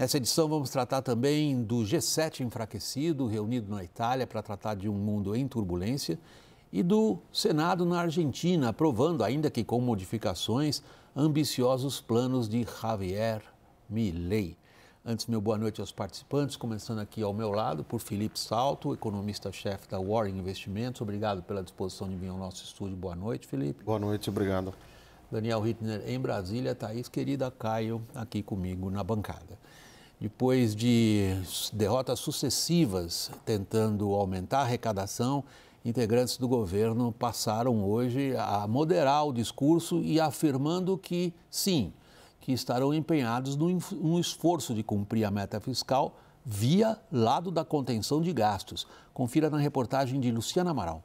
Nessa edição vamos tratar também do G7 enfraquecido, reunido na Itália para tratar de um mundo em turbulência, e do Senado na Argentina, aprovando, ainda que com modificações, ambiciosos planos de Javier Milei. Antes, meu boa noite aos participantes, começando aqui ao meu lado por Felipe Salto, economista-chefe da Warren Investimentos. Obrigado pela disposição de vir ao nosso estúdio. Boa noite, Felipe. Boa noite, obrigado. Daniel Hittner em Brasília, Thaís, querida Caio, aqui comigo na bancada. Depois de derrotas sucessivas tentando aumentar a arrecadação, integrantes do governo passaram hoje a moderar o discurso e afirmando que, sim, que estarão empenhados num esforço de cumprir a meta fiscal via lado da contenção de gastos. Confira na reportagem de Luciana Amaral.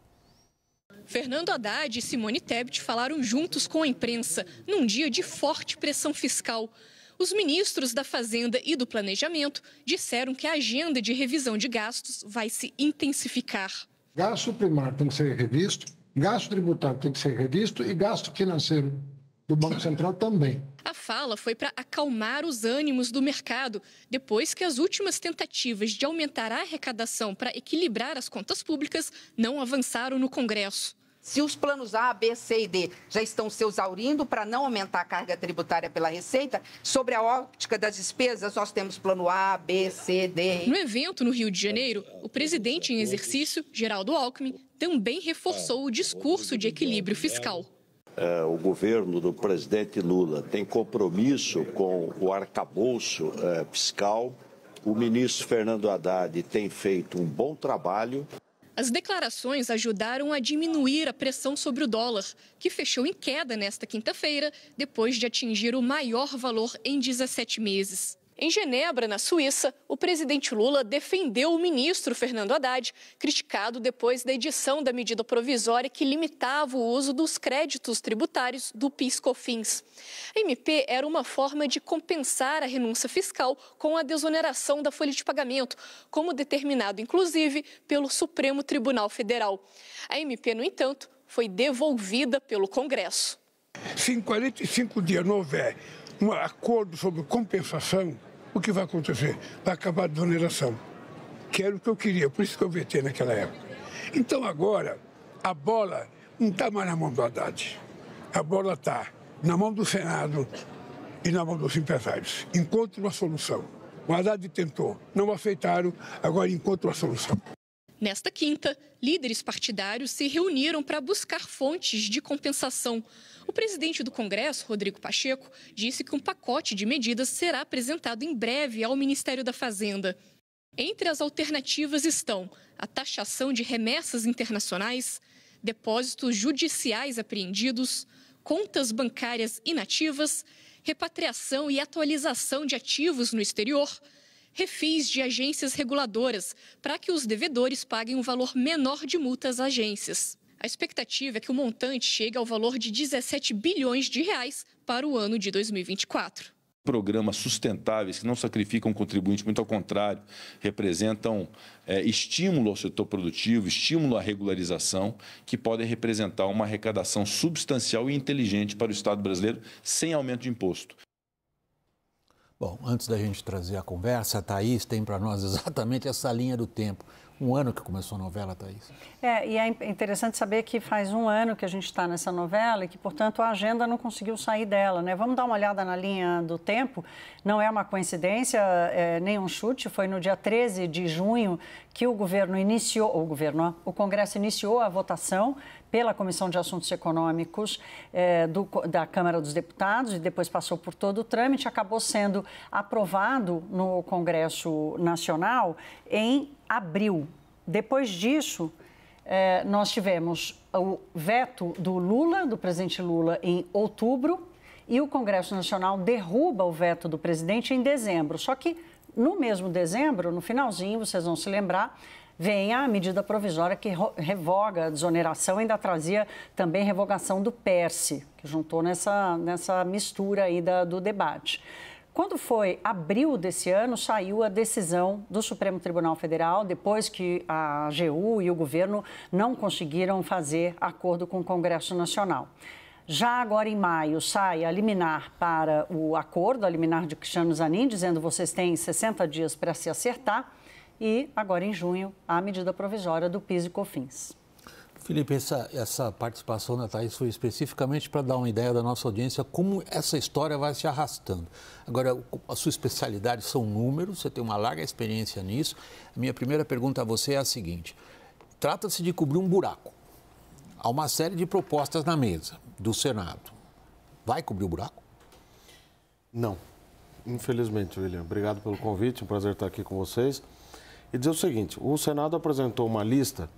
Fernando Haddad e Simone Tebet falaram juntos com a imprensa num dia de forte pressão fiscal. Os ministros da Fazenda e do Planejamento disseram que a agenda de revisão de gastos vai se intensificar. Gasto primário tem que ser revisto, gasto tributário tem que ser revisto e gasto financeiro do Banco Central também. A fala foi para acalmar os ânimos do mercado, depois que as últimas tentativas de aumentar a arrecadação para equilibrar as contas públicas não avançaram no Congresso. Se os planos A, B, C e D já estão se exaurindo para não aumentar a carga tributária pela Receita, sobre a óptica das despesas, nós temos plano A, B, C, D. No evento no Rio de Janeiro, o presidente em exercício, Geraldo Alckmin, também reforçou o discurso de equilíbrio fiscal. O governo do presidente Lula tem compromisso com o arcabouço fiscal. O ministro Fernando Haddad tem feito um bom trabalho. As declarações ajudaram a diminuir a pressão sobre o dólar, que fechou em queda nesta quinta-feira, depois de atingir o maior valor em 17 meses. Em Genebra, na Suíça, o presidente Lula defendeu o ministro Fernando Haddad, criticado depois da edição da medida provisória que limitava o uso dos créditos tributários do PIS/COFINS. A MP era uma forma de compensar a renúncia fiscal com a desoneração da folha de pagamento, como determinado, inclusive, pelo Supremo Tribunal Federal. A MP, no entanto, foi devolvida pelo Congresso. Se em 45 dias não houver um acordo sobre compensação, o que vai acontecer? Vai acabar a desoneração, que era o que eu queria, por isso que eu vetei naquela época. Então agora, a bola não está mais na mão do Haddad, a bola está na mão do Senado e na mão dos empresários. Encontre uma solução. O Haddad tentou, não aceitaram, agora encontre uma solução. Nesta quinta, líderes partidários se reuniram para buscar fontes de compensação. O presidente do Congresso, Rodrigo Pacheco, disse que um pacote de medidas será apresentado em breve ao Ministério da Fazenda. Entre as alternativas estão a taxação de remessas internacionais, depósitos judiciais apreendidos, contas bancárias inativas, repatriação e atualização de ativos no exterior, refis de agências reguladoras, para que os devedores paguem um valor menor de multas às agências. A expectativa é que o montante chegue ao valor de 17 bilhões de reais para o ano de 2024. Programas sustentáveis que não sacrificam o contribuinte, muito ao contrário, representam estímulo ao setor produtivo, estímulo à regularização, que podem representar uma arrecadação substancial e inteligente para o Estado brasileiro, sem aumento de imposto. Bom, antes da gente trazer a conversa, a Thaís tem para nós exatamente essa linha do tempo. Um ano que começou a novela, Thaís. E é interessante saber que faz um ano que a gente está nessa novela e que, portanto, a agenda não conseguiu sair dela, né? Vamos dar uma olhada na linha do tempo. Não é uma coincidência, nem um chute. Foi no dia 13 de junho que o Congresso iniciou a votação pela Comissão de Assuntos Econômicos da Câmara dos Deputados e depois passou por todo o trâmite, acabou sendo aprovado no Congresso Nacional em abril. Depois disso, nós tivemos o veto do presidente Lula em outubro e o Congresso Nacional derruba o veto do presidente em dezembro. Só que no mesmo dezembro, no finalzinho, vocês vão se lembrar, vem a medida provisória que revoga a desoneração, ainda trazia também revogação do PERSE, que juntou nessa mistura aí do debate. Quando foi abril desse ano, saiu a decisão do Supremo Tribunal Federal, depois que a AGU e o governo não conseguiram fazer acordo com o Congresso Nacional. Já agora em maio sai a liminar para o acordo, a liminar de Cristiano Zanin, dizendo que vocês têm 60 dias para se acertar. E agora em junho, a medida provisória do PIS e COFINS. Felipe, essa participação da Thaís foi especificamente para dar uma ideia da nossa audiência como essa história vai se arrastando. Agora, a sua especialidade são números, você tem uma larga experiência nisso. A minha primeira pergunta a você é a seguinte: trata-se de cobrir um buraco. Há uma série de propostas na mesa do Senado. Vai cobrir o buraco? Não, infelizmente, William. Obrigado pelo convite, um prazer estar aqui com vocês. E dizer o seguinte, o Senado apresentou uma lista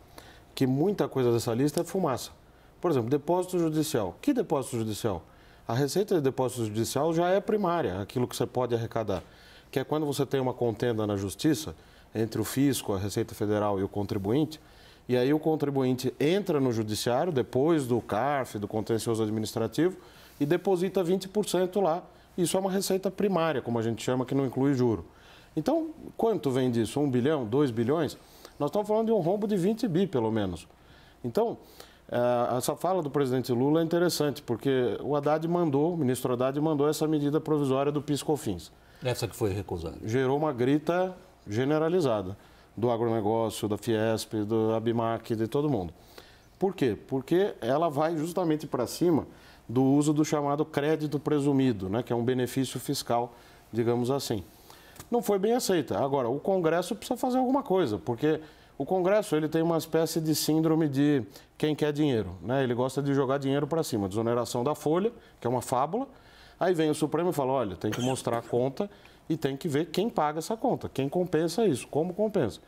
que muita coisa dessa lista é fumaça. Por exemplo, depósito judicial. Que depósito judicial? A receita de depósito judicial já é primária, aquilo que você pode arrecadar. Que é quando você tem uma contenda na justiça entre o fisco, a Receita Federal e o contribuinte, e aí o contribuinte entra no judiciário, depois do CARF, do contencioso administrativo, e deposita 20% lá. Isso é uma receita primária, como a gente chama, que não inclui juro. Então, quanto vem disso? 1 bilhão, 2 bilhões? Nós estamos falando de um rombo de 20 bi, pelo menos. Então, essa fala do presidente Lula é interessante, porque o Haddad mandou, o ministro Haddad mandou essa medida provisória do PIS/COFINS. Essa que foi recusada. Gerou uma grita generalizada do agronegócio, da Fiesp, do Abimac, de todo mundo. Por quê? Porque ela vai justamente para cima do uso do chamado crédito presumido, né, que é um benefício fiscal, digamos assim. Não foi bem aceita. Agora, o Congresso precisa fazer alguma coisa, porque o Congresso ele tem uma espécie de síndrome de quem quer dinheiro, né? Ele gosta de jogar dinheiro para cima, desoneração da folha, que é uma fábula. Aí vem o Supremo e fala, olha, tem que mostrar a conta e tem que ver quem paga essa conta, quem compensa isso, como compensa.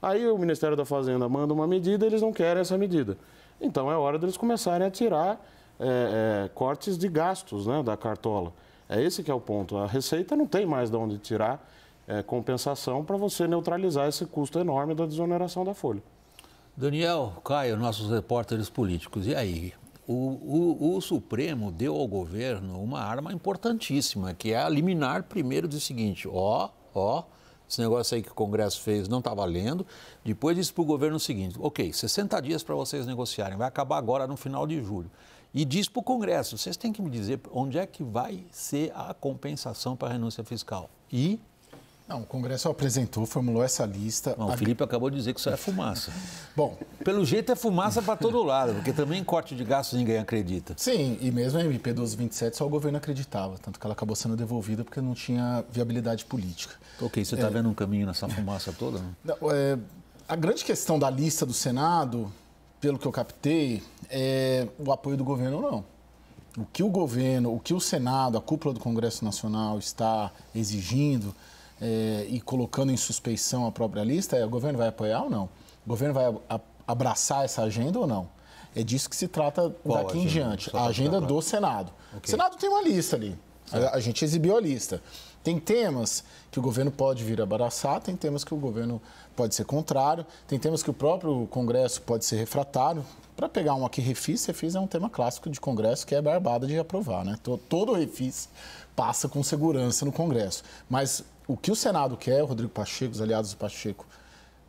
Aí o Ministério da Fazenda manda uma medida e eles não querem essa medida. Então é hora deles começarem a tirar cortes de gastos, né, da cartola. É esse que é o ponto. A Receita não tem mais de onde tirar compensação para você neutralizar esse custo enorme da desoneração da folha. Daniel, Caio, nossos repórteres políticos, e aí? O Supremo deu ao governo uma arma importantíssima, que é a liminar primeiro do seguinte, esse negócio aí que o Congresso fez não está valendo. Depois disse para o governo o seguinte, ok, 60 dias para vocês negociarem, vai acabar agora no final de julho. E diz para o Congresso, vocês têm que me dizer onde é que vai ser a compensação para a renúncia fiscal. E... Não, o Congresso apresentou, formulou essa lista. Não, o Felipe acabou de dizer que isso é fumaça. Bom, pelo jeito é fumaça para todo lado, porque também corte de gastos ninguém acredita. Sim, e mesmo a MP 1227 só o governo acreditava, tanto que ela acabou sendo devolvida porque não tinha viabilidade política. Ok, você está vendo um caminho nessa fumaça toda? Não, a grande questão da lista do Senado, pelo que eu captei, é o apoio do governo ou não. O que o governo, o que o Senado, a cúpula do Congresso Nacional está exigindo e colocando em suspeição a própria lista, o governo vai apoiar ou não? O governo vai abraçar essa agenda ou não? É disso que se trata daqui em diante. A agenda do Senado. Okay. O Senado tem uma lista ali. A gente exibiu a lista. Tem temas que o governo pode vir abraçar, tem temas que o governo pode ser contrário, tem temas que o próprio Congresso pode ser refratário. Para pegar um aqui, refis é um tema clássico de Congresso que é barbada de aprovar, né? Todo refis passa com segurança no Congresso. Mas o que o Senado quer, o Rodrigo Pacheco, os aliados do Pacheco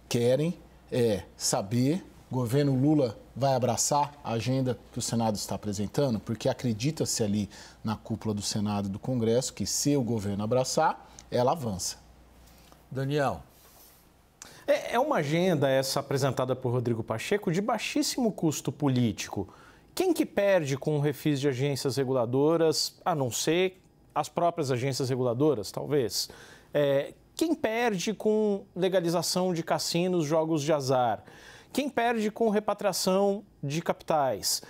querem é saber, o governo Lula vai abraçar a agenda que o Senado está apresentando, porque acredita-se ali na cúpula do Senado e do Congresso que se o governo abraçar, ela avança. Daniel. É uma agenda essa apresentada por Rodrigo Pacheco de baixíssimo custo político. Quem que perde com o refis de agências reguladoras, a não ser as próprias agências reguladoras, talvez? Quem perde com legalização de cassinos, jogos de azar? Quem perde com repatriação de capitais?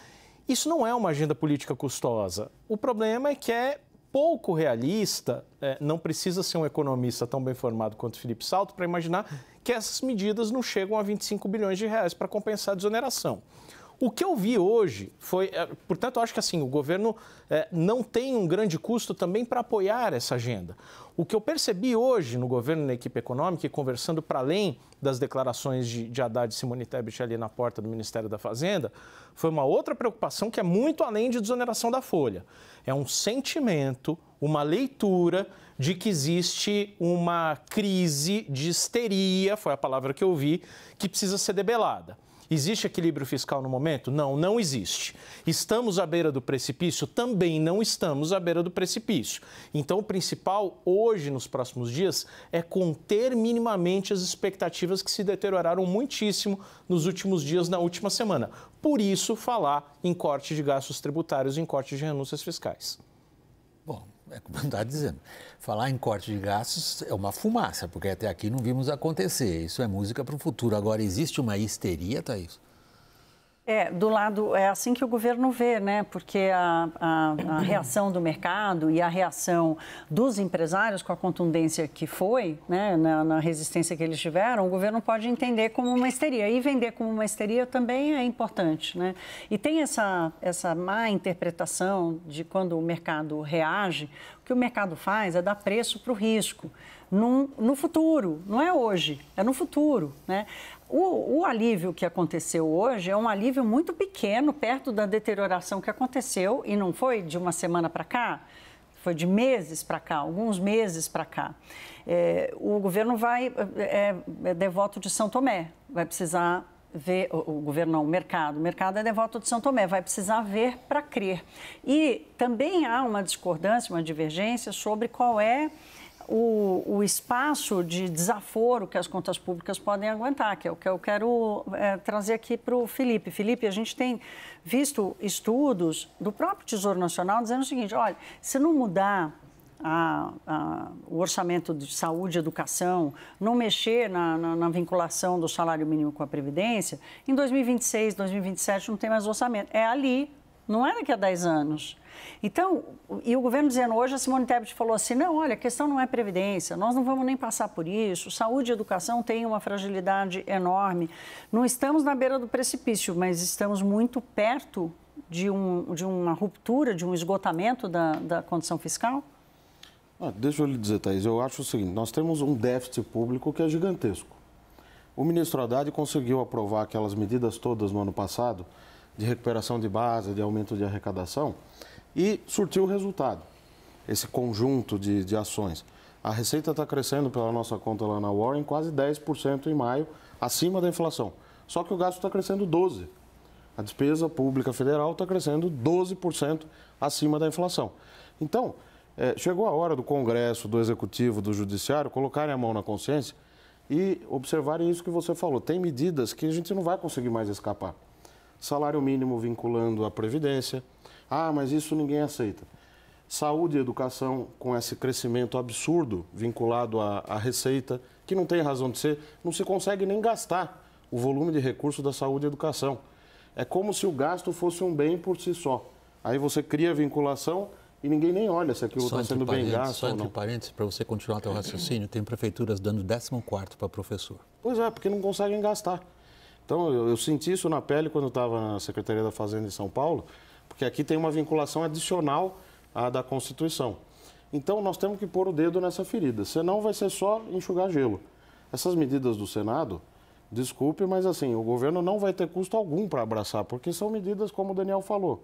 Isso não é uma agenda política custosa. O problema é que é pouco realista, não precisa ser um economista tão bem formado quanto Felipe Salto para imaginar que essas medidas não chegam a 25 bilhões de reais para compensar a desoneração. O que eu vi hoje foi, portanto, eu acho que assim, o governo não tem um grande custo também para apoiar essa agenda. O que eu percebi hoje no governo e na equipe econômica, e conversando para além das declarações de Haddad e Simone Tebet ali na porta do Ministério da Fazenda, foi uma outra preocupação que é muito além de desoneração da folha. É um sentimento, uma leitura de que existe uma crise de histeria, foi a palavra que eu vi, que precisa ser debelada. Existe equilíbrio fiscal no momento? Não, não existe. Estamos à beira do precipício? Também não estamos à beira do precipício. Então, o principal hoje, nos próximos dias, é conter minimamente as expectativas que se deterioraram muitíssimo nos últimos dias, na última semana. Por isso, falar em corte de gastos tributários, em corte de renúncias fiscais. Bom, é como eu estava dizendo, falar em corte de gastos é uma fumaça, porque até aqui não vimos acontecer. Isso é música para o futuro. Agora, existe uma histeria, Thaís? Do lado, é assim que o governo vê, né? Porque a reação do mercado e a reação dos empresários com a contundência que foi, né? Na resistência que eles tiveram, o governo pode entender como uma histeria. E vender como uma histeria também é importante, né? E tem essa má interpretação de quando o mercado reage, o que o mercado faz é dar preço para o risco. No futuro, não é hoje, é no futuro, né? O alívio que aconteceu hoje é um alívio muito pequeno, perto da deterioração que aconteceu, e não foi de uma semana para cá, foi de meses para cá, alguns meses para cá. O governo é devoto de São Tomé, vai precisar ver, o governo não, o mercado é devoto de São Tomé, vai precisar ver para crer. E também há uma discordância, uma divergência sobre qual é o espaço de desaforo que as contas públicas podem aguentar, que é o que eu quero trazer aqui para o Felipe. Felipe, a gente tem visto estudos do próprio Tesouro Nacional dizendo o seguinte, olha, se não mudar o orçamento de saúde e educação, não mexer na vinculação do salário mínimo com a Previdência, em 2026, 2027 não tem mais orçamento. É ali, não é daqui a 10 anos. Então, e o governo dizendo hoje, a Simone Tebet falou assim, não, olha, a questão não é Previdência, nós não vamos nem passar por isso, saúde e educação têm uma fragilidade enorme. Não estamos na beira do precipício, mas estamos muito perto de uma ruptura, de um esgotamento da condição fiscal? Deixa eu lhe dizer, Thaís, eu acho o seguinte, nós temos um déficit público que é gigantesco. O ministro Haddad conseguiu aprovar aquelas medidas todas no ano passado, de recuperação de base, de aumento de arrecadação, e surtiu o resultado, esse conjunto de ações. A receita está crescendo pela nossa conta lá na Warren quase 10% em maio, acima da inflação. Só que o gasto está crescendo 12%. A despesa pública federal está crescendo 12% acima da inflação. Então, chegou a hora do Congresso, do Executivo, do Judiciário colocarem a mão na consciência e observarem isso que você falou. Tem medidas que a gente não vai conseguir mais escapar. Salário mínimo vinculando à Previdência. Mas isso ninguém aceita. Saúde e educação com esse crescimento absurdo vinculado à receita, que não tem razão de ser, não se consegue nem gastar o volume de recursos da saúde e educação. É como se o gasto fosse um bem por si só. Aí você cria vinculação e ninguém nem olha se aquilo está sendo bem gasto ou não. Só entre parênteses, para você continuar teu raciocínio, tem prefeituras dando 14º para professor. Pois é, porque não conseguem gastar. Então, eu senti isso na pele quando eu estava na Secretaria da Fazenda em São Paulo, porque aqui tem uma vinculação adicional à da Constituição. Então, nós temos que pôr o dedo nessa ferida, senão vai ser só enxugar gelo. Essas medidas do Senado, desculpe, mas assim, o governo não vai ter custo algum para abraçar, porque são medidas, como o Daniel falou,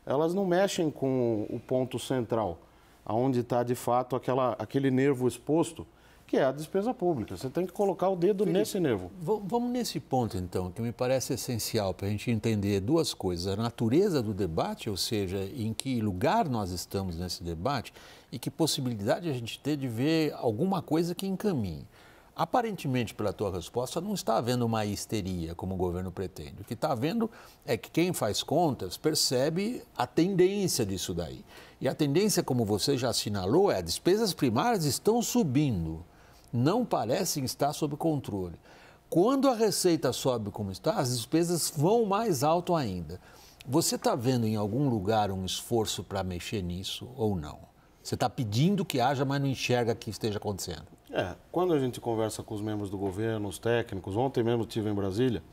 elas não mexem com o ponto central, onde está, de fato, aquele nervo exposto, que é a despesa pública. Você tem que colocar o dedo nesse nervo. Vamos nesse ponto, então, que me parece essencial para a gente entender duas coisas. A natureza do debate, ou seja, em que lugar nós estamos nesse debate e que possibilidade a gente tem de ver alguma coisa que encaminhe. Aparentemente, pela tua resposta, não está havendo uma histeria, como o governo pretende. O que está havendo é que quem faz contas percebe a tendência disso daí. E a tendência, como você já assinalou, é as despesas primárias estão subindo. Não parecem estar sob controle. Quando a receita sobe como está, as despesas vão mais alto ainda. Você está vendo em algum lugar um esforço para mexer nisso ou não? Você está pedindo que haja, mas não enxerga que esteja acontecendo. Quando a gente conversa com os membros do governo, os técnicos, ontem mesmo estive em Brasília,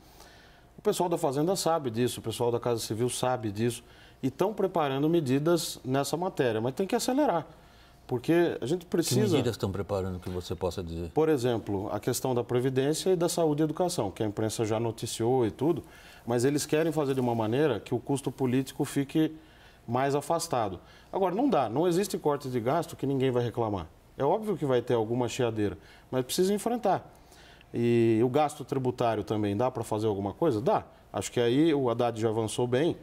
o pessoal da Fazenda sabe disso, o pessoal da Casa Civil sabe disso e estão preparando medidas nessa matéria, mas tem que acelerar. Porque a gente precisa... Que medidas estão preparando que você possa dizer? Por exemplo, a questão da Previdência e da saúde e educação, que a imprensa já noticiou e tudo, mas eles querem fazer de uma maneira que o custo político fique mais afastado. Agora, não dá, não existe corte de gasto que ninguém vai reclamar. É óbvio que vai ter alguma chiadeira, mas precisa enfrentar. E o gasto tributário também, dá para fazer alguma coisa? Dá. Acho que aí o Haddad já avançou bem,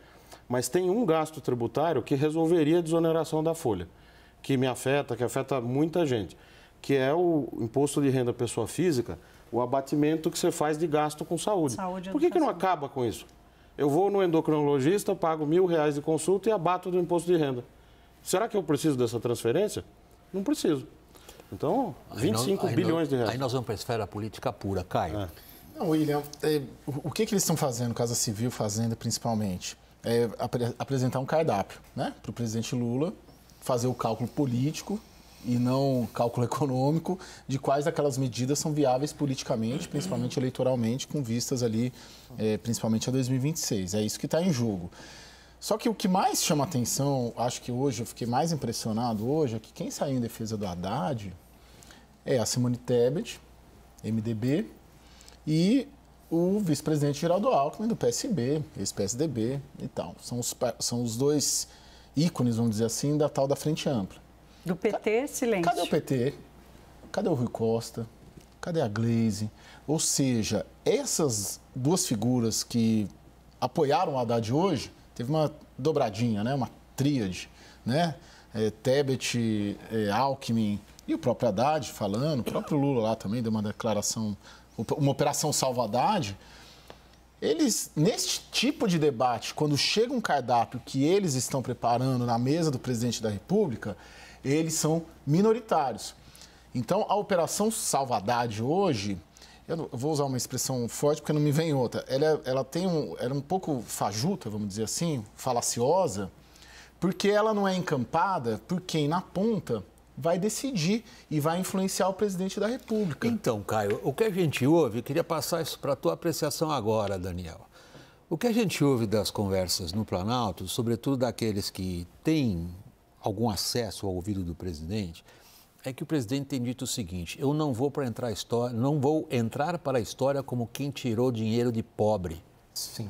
mas tem um gasto tributário que resolveria a desoneração da folha, que me afeta, que afeta muita gente, que é o imposto de renda pessoa física, o abatimento que você faz de gasto com saúde. Por que não acaba com isso? Eu vou no endocrinologista, pago R$1.000 de consulta e abato do imposto de renda. Será que eu preciso dessa transferência? Não preciso. Então, 25 bilhões de reais. Aí nós vamos para a esfera política pura. Caio. Não, William, o que eles estão fazendo, Casa Civil, Fazenda principalmente? É apresentar um cardápio, né, para o presidente Lula fazer o cálculo político e não cálculo econômico de quais daquelas medidas são viáveis politicamente, principalmente eleitoralmente, com vistas ali, principalmente a 2026. É isso que está em jogo. Só que o que mais chama atenção, acho que hoje, eu fiquei mais impressionado hoje, é que quem saiu em defesa do Haddad é a Simone Tebet, MDB, e o vice-presidente Geraldo Alckmin, do PSB, ex-PSDB e tal. São os dois ícones, vamos dizer assim, da tal da Frente Ampla. Do PT, silêncio. Cadê o PT? Cadê o Rui Costa? Cadê a Gleisi? Ou seja, essas duas figuras que apoiaram o Haddad hoje, teve uma dobradinha, né? Uma tríade, né? Tebet, Alckmin e o próprio Haddad falando, o próprio Lula lá também deu uma declaração, uma operação Salva Haddad. Eles, neste tipo de debate, quando chega um cardápio que eles estão preparando na mesa do presidente da República, eles são minoritários. Então, a operação Salva Haddad hoje, eu vou usar uma expressão forte porque não me vem outra, ela é um pouco fajuta, vamos dizer assim, falaciosa, porque ela não é encampada por quem na ponta vai decidir e vai influenciar o presidente da República. Então, Caio, o que a gente ouve, eu queria passar isso para a tua apreciação agora, Daniel. O que a gente ouve das conversas no Planalto, sobretudo daqueles que têm algum acesso ao ouvido do presidente, é que o presidente tem dito o seguinte: eu não vou entrar para a história como quem tirou dinheiro de pobre. Sim.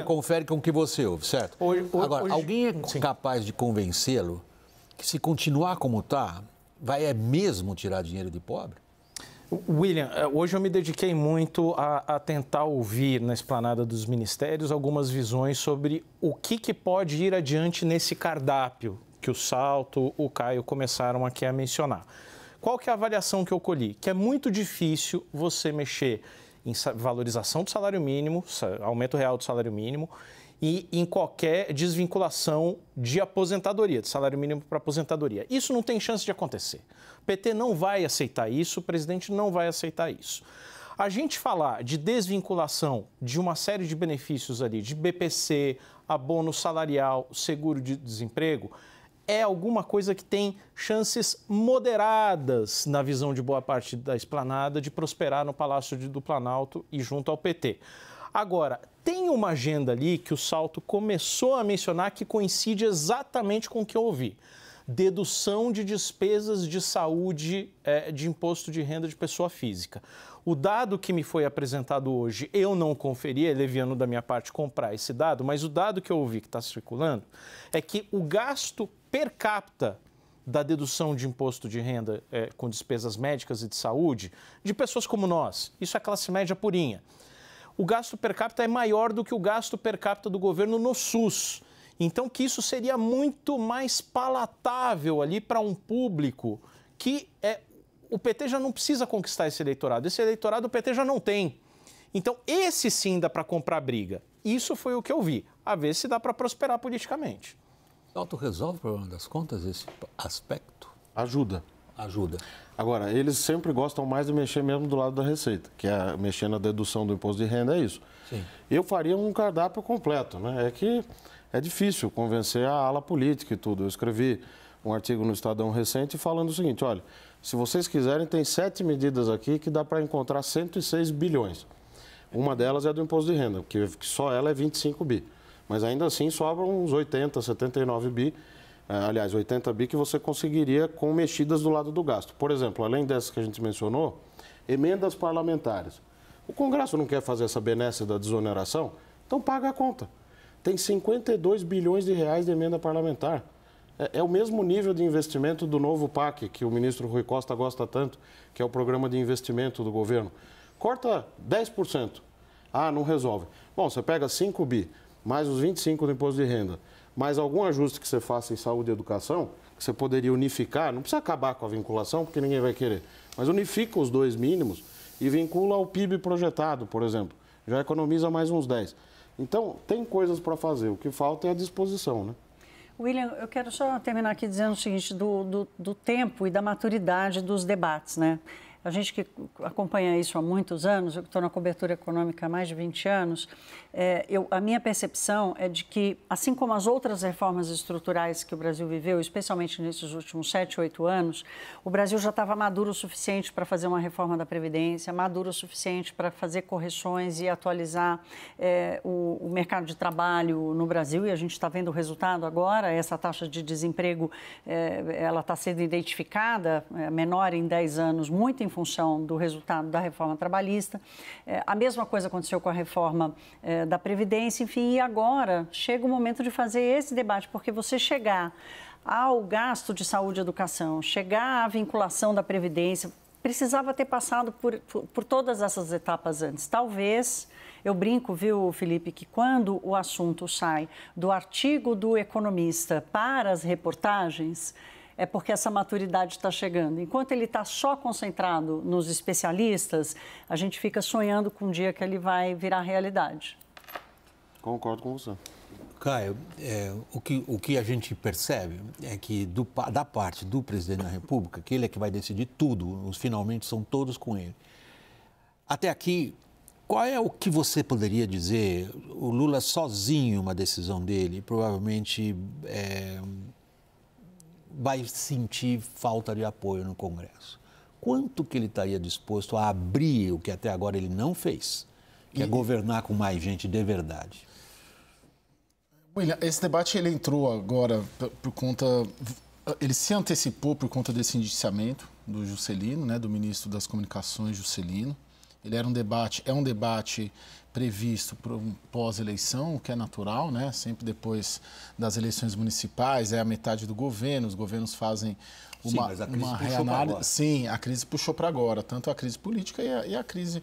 Confere com o que você ouve, certo? Agora, alguém é capaz de convencê-lo que se continuar como está, vai mesmo tirar dinheiro de pobre? William, hoje eu me dediquei muito a tentar ouvir na esplanada dos ministérios algumas visões sobre o que pode ir adiante nesse cardápio que o Salto, o Caio começaram aqui a mencionar. Qual que é a avaliação que eu colhi? Que é muito difícil você mexer em valorização do salário mínimo, aumento real do salário mínimo, e em qualquer desvinculação de aposentadoria, de salário mínimo para aposentadoria. Isso não tem chance de acontecer. O PT não vai aceitar isso, o presidente não vai aceitar isso. A gente falar de desvinculação de uma série de benefícios ali, de BPC, abono salarial, seguro de desemprego, é alguma coisa que tem chances moderadas, na visão de boa parte da esplanada, de prosperar no Palácio do Planalto e junto ao PT. Agora, tem uma agenda ali que o Salto começou a mencionar que coincide exatamente com o que eu ouvi. Dedução de despesas de saúde de imposto de renda de pessoa física. O dado que me foi apresentado hoje, eu não conferi, é leviano da minha parte comprar esse dado, mas o dado que eu ouvi que está circulando é que o gasto per capita da dedução de imposto de renda com despesas médicas e de saúde de pessoas como nós, isso é classe média purinha, o gasto per capita é maior do que o gasto per capita do governo no SUS. Então, que isso seria muito mais palatável ali para um público que o PT já não precisa conquistar esse eleitorado. Esse eleitorado o PT já não tem. Então, esse sim dá para comprar briga. Isso foi o que eu vi. A ver se dá para prosperar politicamente. Salto resolve o problema das contas, esse aspecto? Ajuda. Agora, eles sempre gostam mais de mexer mesmo do lado da Receita, que é mexer na dedução do imposto de renda, é isso. Sim. Eu faria um cardápio completo, né? É que é difícil convencer a ala política e tudo. Eu escrevi um artigo no Estadão recente falando o seguinte: olha, se vocês quiserem, tem 7 medidas aqui que dá para encontrar 106 bilhões. Uma delas é do imposto de renda, que só ela é 25 bi. Mas ainda assim sobram uns 80, 79 bi. Aliás, 80 bi que você conseguiria com mexidas do lado do gasto. Por exemplo, além dessas que a gente mencionou, emendas parlamentares. O Congresso não quer fazer essa benesse da desoneração? Então paga a conta. Tem 52 bilhões de reais de emenda parlamentar. É o mesmo nível de investimento do novo PAC, que o ministro Rui Costa gosta tanto, que é o programa de investimento do governo. Corta 10%. Ah, não resolve. Bom, você pega 5 bi, mais os 25 do imposto de renda, mais algum ajuste que você faça em saúde e educação, que você poderia unificar, não precisa acabar com a vinculação, porque ninguém vai querer, mas unifica os dois mínimos e vincula ao PIB projetado, por exemplo. Já economiza mais uns 10. Então, tem coisas para fazer, o que falta é a disposição, né? William, eu quero só terminar aqui dizendo o seguinte, do tempo e da maturidade dos debates, né? A gente que acompanha isso há muitos anos, eu estou na cobertura econômica há mais de 20 anos, a minha percepção é de que, assim como as outras reformas estruturais que o Brasil viveu, especialmente nesses últimos 7, 8 anos, o Brasil já estava maduro o suficiente para fazer uma reforma da Previdência, maduro o suficiente para fazer correções e atualizar o mercado de trabalho no Brasil, e a gente está vendo o resultado agora, essa taxa de desemprego, ela está sendo identificada, menor em 10 anos, muito em função do resultado da reforma trabalhista. A mesma coisa aconteceu com a reforma da Previdência, enfim, e agora chega o momento de fazer esse debate, porque você chegar ao gasto de saúde e educação, chegar à vinculação da Previdência, precisava ter passado por todas essas etapas antes. Talvez, eu brinco, viu, Felipe, que quando o assunto sai do artigo do economista para as reportagens, é porque essa maturidade está chegando. Enquanto ele está só concentrado nos especialistas, a gente fica sonhando com um dia que ele vai virar realidade. Concordo com você. Caio, o que a gente percebe é que da parte do presidente da República, que ele é que vai decidir tudo, os finalmente são todos com ele. Até aqui, qual é o que você poderia dizer? O Lula sozinho, uma decisão dele, provavelmente vai sentir falta de apoio no Congresso. Quanto que ele estaria disposto a abrir o que até agora ele não fez, que é governar com mais gente de verdade? William, esse debate ele entrou agora por conta... Ele se antecipou por conta desse indiciamento do Juscelino, né, do ministro das Comunicações, Juscelino. Ele era um debate previsto para um pós-eleição, o que é natural, né? Sempre depois das eleições municipais, é a metade do governo, os governos fazem uma reanálise. Sim, a crise puxou para agora, tanto a crise política e a crise...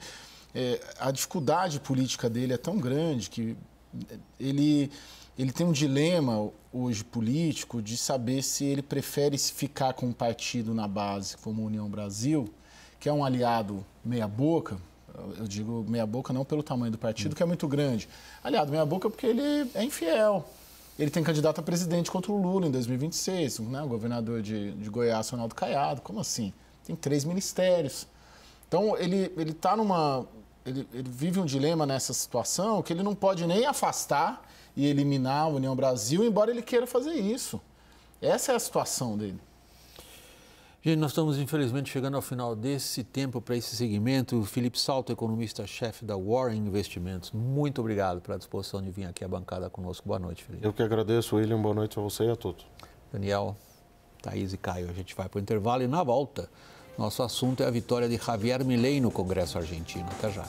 a dificuldade política dele é tão grande que ele tem um dilema hoje político de saber se ele prefere ficar com um partido na base, como a União Brasil, que é um aliado meia-boca. Eu digo meia-boca não pelo tamanho do partido, que é muito grande. Aliado meia-boca porque ele é infiel. Ele tem candidato a presidente contra o Lula em 2026, né? O governador de Goiás, Ronaldo Caiado. Como assim? Tem 3 ministérios. Então, ele tá ele vive um dilema nessa situação que ele não pode nem afastar e eliminar a União Brasil, embora ele queira fazer isso. Essa é a situação dele. Gente, nós estamos, infelizmente, chegando ao final desse tempo para esse segmento. Felipe Salto, economista-chefe da Warren Investimentos, muito obrigado pela disposição de vir aqui à bancada conosco. Boa noite, Felipe. Eu que agradeço, William. Boa noite a você e a todos. Daniel, Thaís e Caio, a gente vai para o intervalo e na volta, nosso assunto é a vitória de Javier Milei no Congresso argentino. Até já.